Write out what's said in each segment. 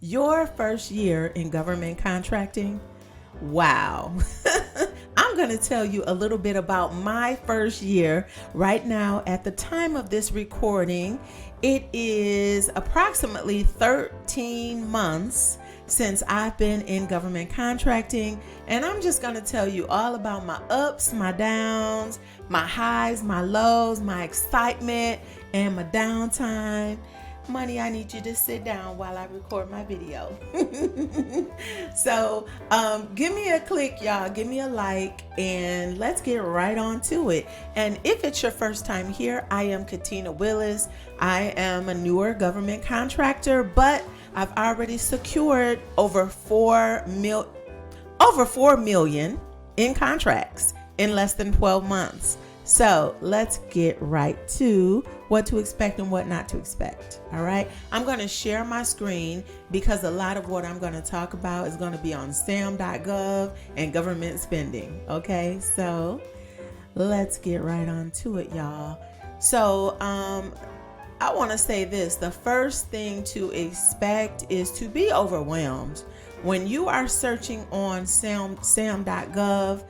Your first year in government contracting? Wow. I'm going to tell you a little bit about my first year right now. At the time of this recording, it is approximately 13 months since I've been in government contracting, and I'm just going to tell you all about my ups, my downs, my highs, my lows, my excitement, and my downtime. Money, I need you to sit down while I record my video. So give me a click, y'all. Give me a like, and let's get right on to it. And if it's your first time here, I am Katina Willis. I am a newer government contractor, but I've already secured over 4 million in contracts in less than 12 months. So let's get right to what to expect and what not to expect. All right. I'm going to share my screen because a lot of what I'm going to talk about is going to be on sam.gov and government spending. Okay. So let's get right on to it, y'all. So, I want to say this. The first thing to expect is to be overwhelmed. When you are searching on sam.gov,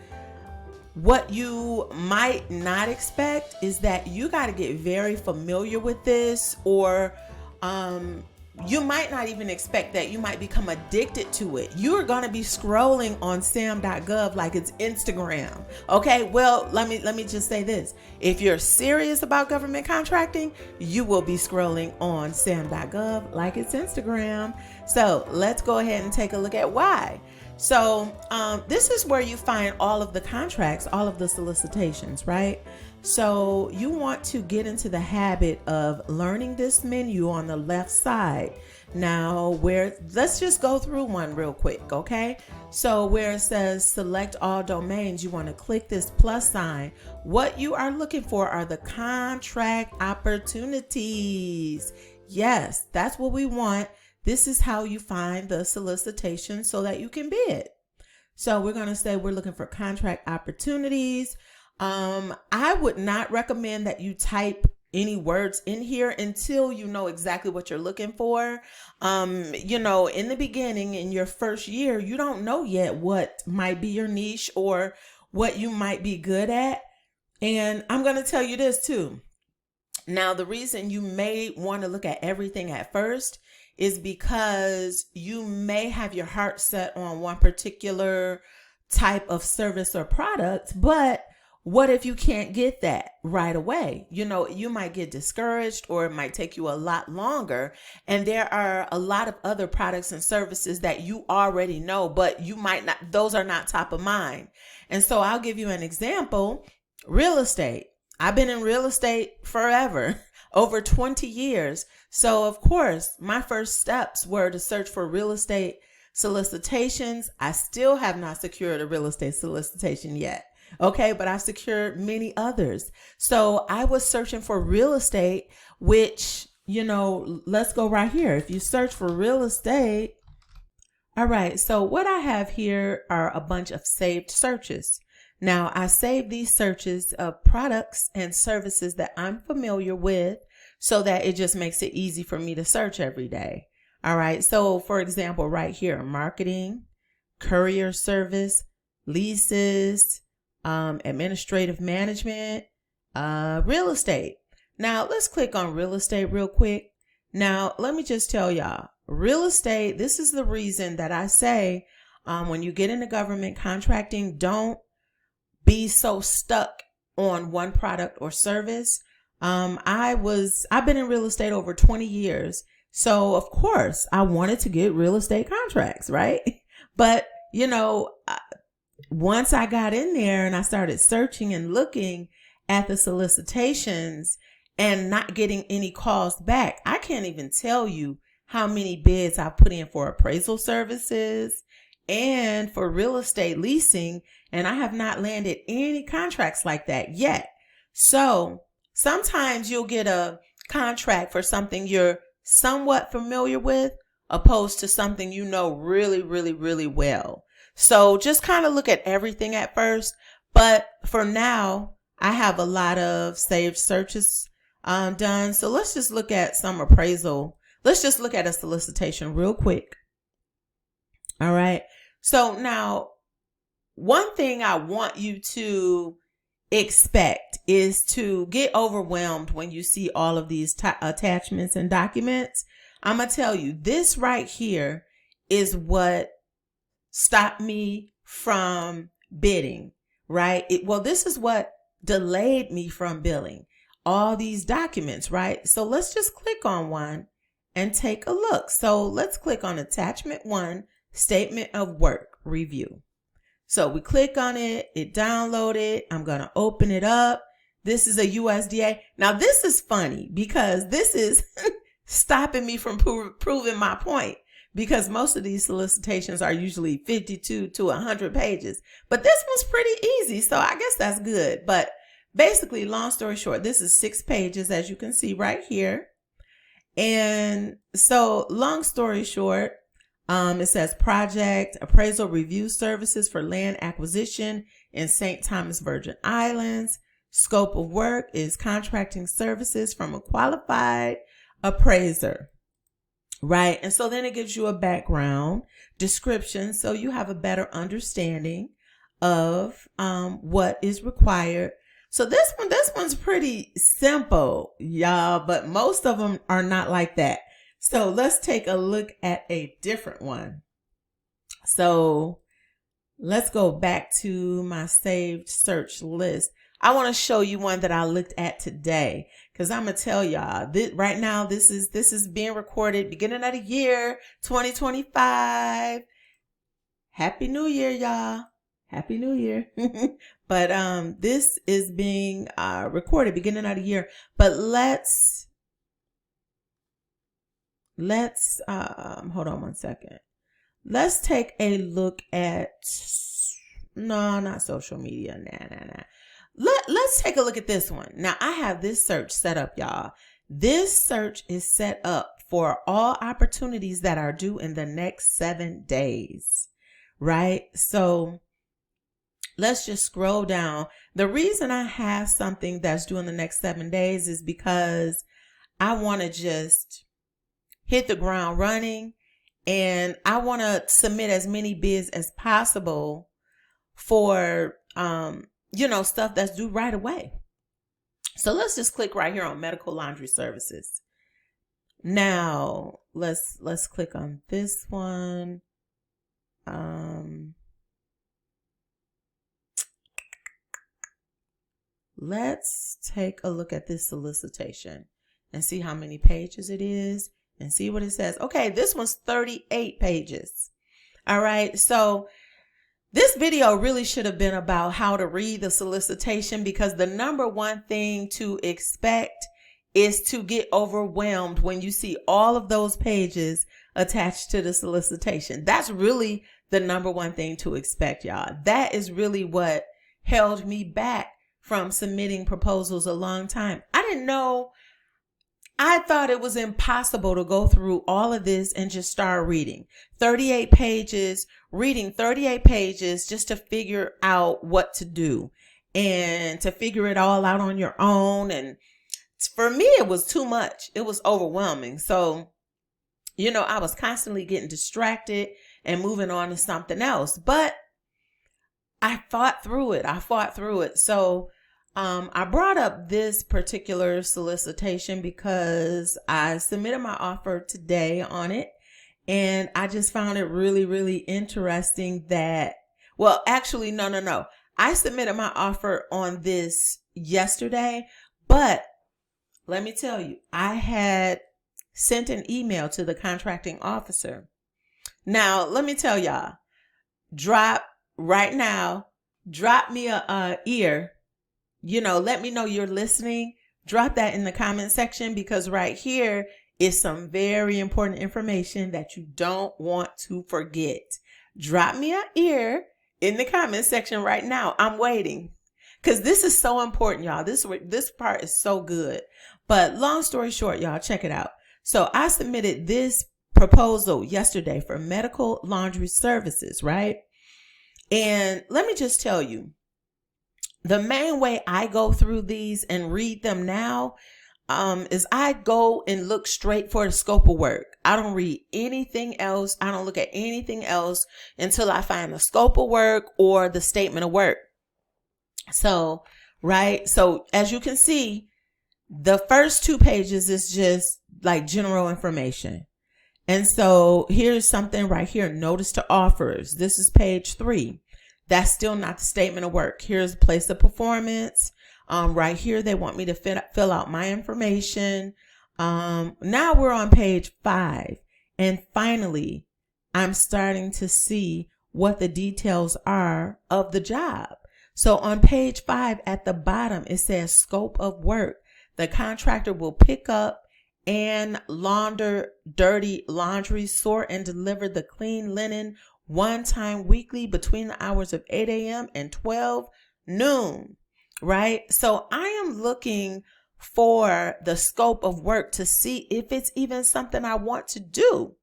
what you might not expect is that you got to get very familiar with this, or you might not even expect that. You might become addicted to it. You are going to be scrolling on sam.gov like it's Instagram. Okay, well, let me just say this. If you're serious about government contracting, you will be scrolling on sam.gov like it's Instagram. So let's go ahead and take a look at why. So this is where you find all of the contracts, all of the solicitations, right? So you want to get into the habit of learning this menu on the left side. Now, let's just go through one real quick, okay? So where it says select all domains, you want to click this plus sign. What you are looking for are the contract opportunities. Yes, that's what we want. This is how you find the solicitation so that you can bid. So we're going to say we're looking for contract opportunities. I would not recommend that you type any words in here until you know exactly what you're looking for. In the beginning, in your first year, you don't know yet what might be your niche or what you might be good at. And I'm going to tell you this too. Now, the reason you may want to look at everything at first is because you may have your heart set on one particular type of service or product, but what if you can't get that right away? You might get discouraged, or it might take you a lot longer. And there are a lot of other products and services that you already know, but you might not, those are not top of mind. And so I'll give you an example. Real estate. I've been in real estate forever, over 20 years. So of course, my first steps were to search for real estate solicitations. I still have not secured a real estate solicitation yet. Okay, but I've secured many others. So I was searching for real estate, which, let's go right here. If you search for real estate. All right. So what I have here are a bunch of saved searches. Now, I save these searches of products and services that I'm familiar with so that it just makes it easy for me to search every day. All right. So, for example, right here, marketing, courier service, leases, administrative management, real estate. Now, let's click on real estate real quick. Now, let me just tell y'all, real estate, this is the reason that I say when you get into government contracting, don't be so stuck on one product or service. I've been in real estate over 20 years. So of course I wanted to get real estate contracts, right? But once I got in there and I started searching and looking at the solicitations and not getting any calls back, I can't even tell you how many bids I've put in for appraisal services and for real estate leasing, and I have not landed any contracts like that yet. So sometimes you'll get a contract for something you're somewhat familiar with, opposed to something really, really, really well. So just kind of look at everything at first. But for now, I have a lot of saved searches done. So let's just look at some appraisal. Let's just look at a solicitation real quick. All right. So now, one thing I want you to expect is to get overwhelmed when you see all of these attachments and documents. I'm going to tell you, this right here is what stopped me from bidding, right? This is what delayed me from billing. All these documents, right? So let's just click on one and take a look. So let's click on attachment 1, statement of work review. So we click on it, it downloaded. I'm going to open it up. This is a USDA. Now this is funny because this is stopping me from proving my point, because most of these solicitations are usually 52 to 100 pages, but this one's pretty easy. So I guess that's good. But basically, long story short, this is 6 pages, as you can see right here. And so long story short, it says project appraisal review services for land acquisition in St. Thomas Virgin Islands. Scope of work is contracting services from a qualified appraiser, right? And so then it gives you a background description, so you have a better understanding of what is required. So this one's pretty simple, y'all, but most of them are not like that. So let's take a look at a different one. So let's go back to my saved search list. I want to show you one that I looked at today, because I'm going to tell y'all that right now, this is being recorded beginning of the year 2025. Happy New Year, y'all. Happy New Year. But this is being recorded beginning of the year. But let's hold on one second. Let's take a look at, no, not social media. Nah. Let's take a look at this one. Now I have this search set up, y'all. This search is set up for all opportunities that are due in the next 7 days, right? So let's just scroll down. The reason I have something that's due in the next 7 days is because I want to just hit the ground running, and I want to submit as many bids as possible for, stuff that's due right away. So let's just click right here on medical laundry services. Now let's click on this one. Let's take a look at this solicitation and see how many pages it is and see what it says. Okay, this one's 38 pages. All right, so this video really should have been about how to read the solicitation, because the number one thing to expect is to get overwhelmed when you see all of those pages attached to the solicitation. That's really the number one thing to expect, y'all. That is really what held me back from submitting proposals a long time. I didn't know. I thought it was impossible to go through all of this and just start reading 38 pages, reading 38 pages just to figure out what to do and to figure it all out on your own. And for me, it was too much. It was overwhelming. So, I was constantly getting distracted and moving on to something else. But I fought through it. So I brought up this particular solicitation because I submitted my offer today on it, and I just found it really, really interesting that, well, actually, no. I submitted my offer on this yesterday, but let me tell you, I had sent an email to the contracting officer. Now, let me tell y'all, drop me a ear. Let me know you're listening. Drop that in the comment section, because right here is some very important information that you don't want to forget. Drop me an ear in the comment section right now. I'm waiting, because this is so important, y'all. This part is so good. But long story short, y'all, check it out. So I submitted this proposal yesterday for medical laundry services, right? And let me just tell you, the main way I go through these and read them now, is I go and look straight for the scope of work. I don't read anything else. I don't look at anything else until I find the scope of work or the statement of work. So, right. So as you can see, the first 2 pages is just like general information. And so here's something right here. Notice to offers. This is page 3. That's still not the statement of work. Here's place of performance. Right here, they want me to fill out my information. Now we're on page 5. And finally, I'm starting to see what the details are of the job. So on page 5 at the bottom, it says scope of work. The contractor will pick up and launder dirty laundry, sort and deliver the clean linen 1 time weekly between the hours of 8 a.m. and 12 noon. Right? So I am looking for the scope of work to see if it's even something I want to do.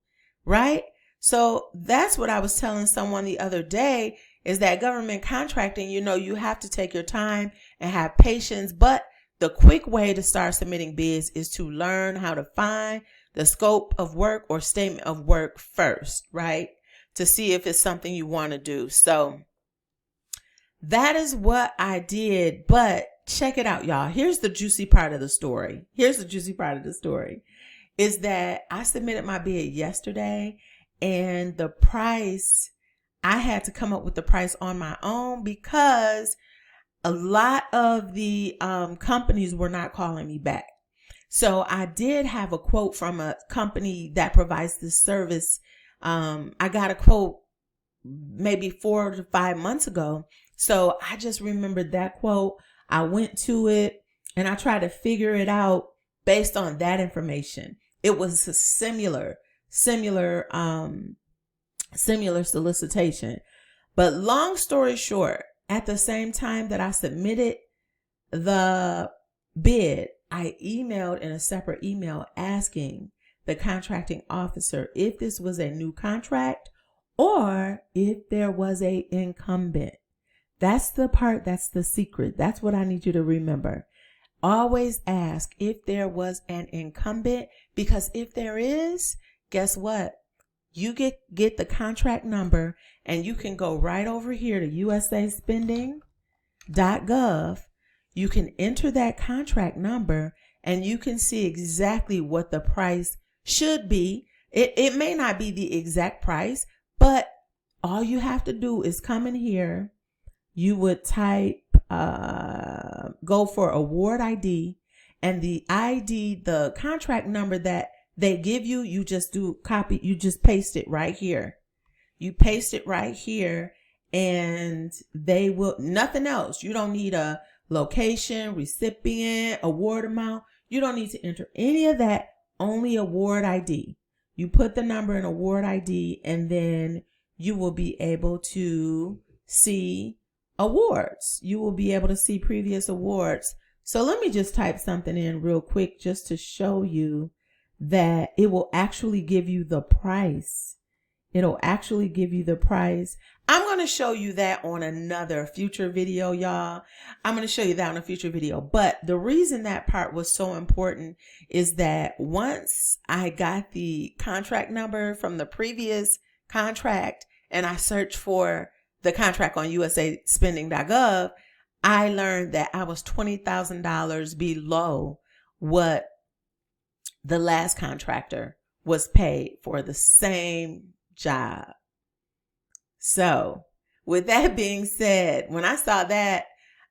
Right? So that's what I was telling someone the other day, is that government contracting, you have to take your time and have patience. But the quick way to start submitting bids is to learn how to find the scope of work or statement of work first, right? To see if it's something you want to do. So that is what I did. But check it out, y'all. Here's the juicy part of the story. Is that I submitted my bid yesterday, and the price, I had to come up with the price on my own because a lot of the companies were not calling me back. So I did have a quote from a company that provides this service. I got a quote maybe 4 to 5 months ago. So I just remembered that quote. I went to it and I tried to figure it out based on that information. It was a similar solicitation. But long story short, at the same time that I submitted the bid, I emailed in a separate email asking the contracting officer if this was a new contract or if there was an incumbent. That's the part, that's the secret. That's what I need you to remember. Always ask if there was an incumbent, because if there is, guess what? You get the contract number and you can go right over here to usaspending.gov. You can enter that contract number and you can see exactly what the price should be. It may not be the exact price, but all you have to do is come in here. You would type, go for award ID, and the ID, the contract number that they give you, you just paste it right here. You paste it right here and they will, nothing else. You don't need a location, recipient, award amount. You don't need to enter any of that, only award ID. You put the number in award ID and then you will be able to see awards. You will be able to see previous awards. So let me just type something in real quick just to show you that it will actually give you the price. It'll actually give you the price. I'm going to show you that on another future video, y'all. I'm going to show you that on a future video. But the reason that part was so important is that once I got the contract number from the previous contract and I searched for the contract on usaspending.gov, I learned that I was $20,000 below what the last contractor was paid for the same job. So with that being said, when I saw that,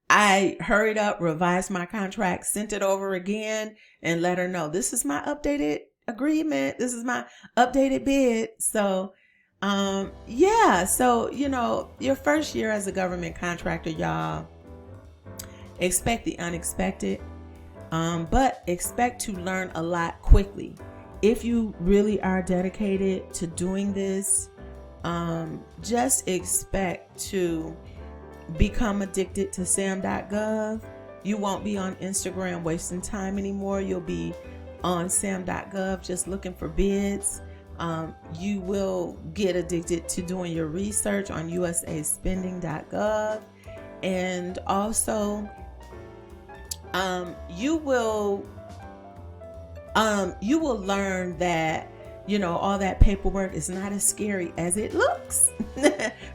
I hurried up, revised my contract, sent it over again, and let her know this is my updated agreement. This is my updated bid. So yeah, so your first year as a government contractor, y'all, expect the unexpected. But expect to learn a lot quickly. If you really are dedicated to doing this, just expect to become addicted to sam.gov. You won't be on Instagram wasting time anymore. You'll be on sam.gov just looking for bids. You will get addicted to doing your research on usaspending.gov. And also, you will you will learn that, all that paperwork is not as scary as it looks,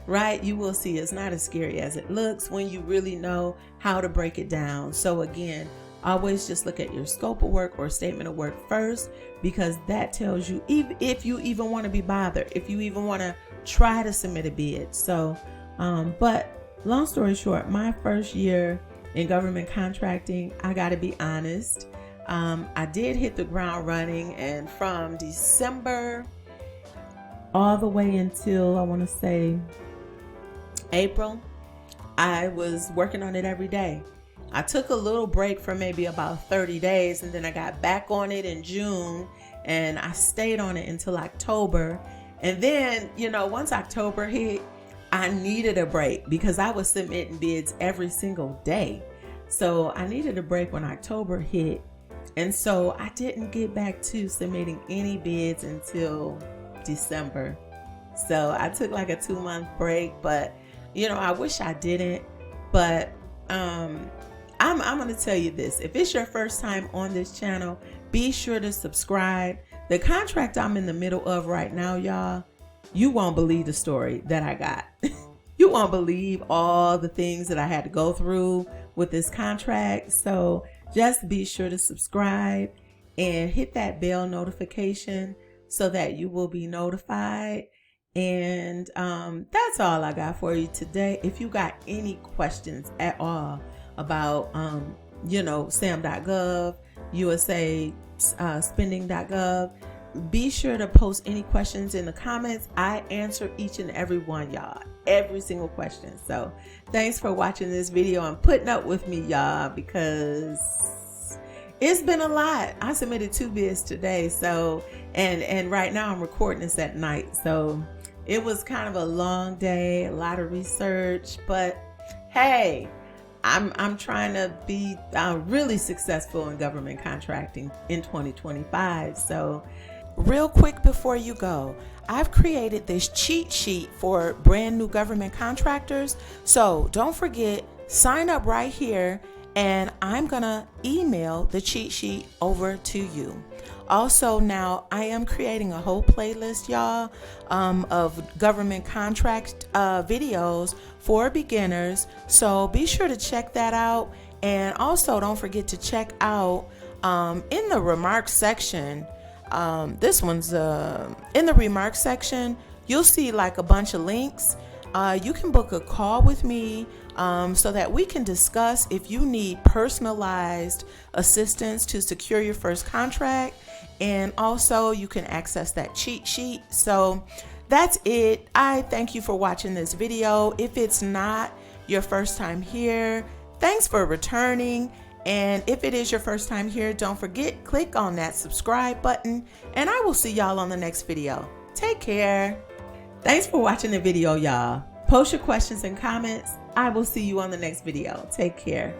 right? You will see it's not as scary as it looks when you really know how to break it down. So again, always just look at your scope of work or statement of work first, because that tells you if you even want to be bothered, if you even want to try to submit a bid. So, but long story short, my first year in government contracting, I got to be honest, I did hit the ground running, and from December all the way until I want to say April, I was working on it every day. I took a little break for maybe about 30 days, and then I got back on it in June, and I stayed on it until October. And then, once October hit, I needed a break because I was submitting bids every single day. So I needed a break when October hit. And so I didn't get back to submitting any bids until December. So I took like a 2-month break, but I wish I didn't. But I'm going to tell you this. If it's your first time on this channel, be sure to subscribe. The contract I'm in the middle of right now, y'all, you won't believe the story that I got. You won't believe all the things that I had to go through with this contract. So just be sure to subscribe and hit that bell notification so that you will be notified. And that's all I got for you today. If you got any questions at all about, SAM.gov, USA spending.gov, be sure to post any questions in the comments. I answer each and every one, y'all. Every single question. So thanks for watching this video and putting up with me, y'all, because it's been a lot. I submitted 2 bids today. So, and right now I'm recording this at night. So it was kind of a long day, a lot of research, but hey, I'm trying to be really successful in government contracting in 2025. So real quick before you go, I've created this cheat sheet for brand new government contractors. So don't forget, sign up right here, and I'm gonna email the cheat sheet over to you. Also, now I am creating a whole playlist, y'all, of government contract videos for beginners. So be sure to check that out. And also don't forget to check out in the remarks section. This one's in the remarks section. You'll see like a bunch of links. You can book a call with me so that we can discuss if you need personalized assistance to secure your first contract. And also you can access that cheat sheet. So that's it. I thank you for watching this video. If it's not your first time here, thanks for returning. And if it is your first time here, don't forget, click on that subscribe button, and I will see y'all on the next video. Take care. Thanks for watching the video, y'all. Post your questions and comments. I will see you on the next video. Take care.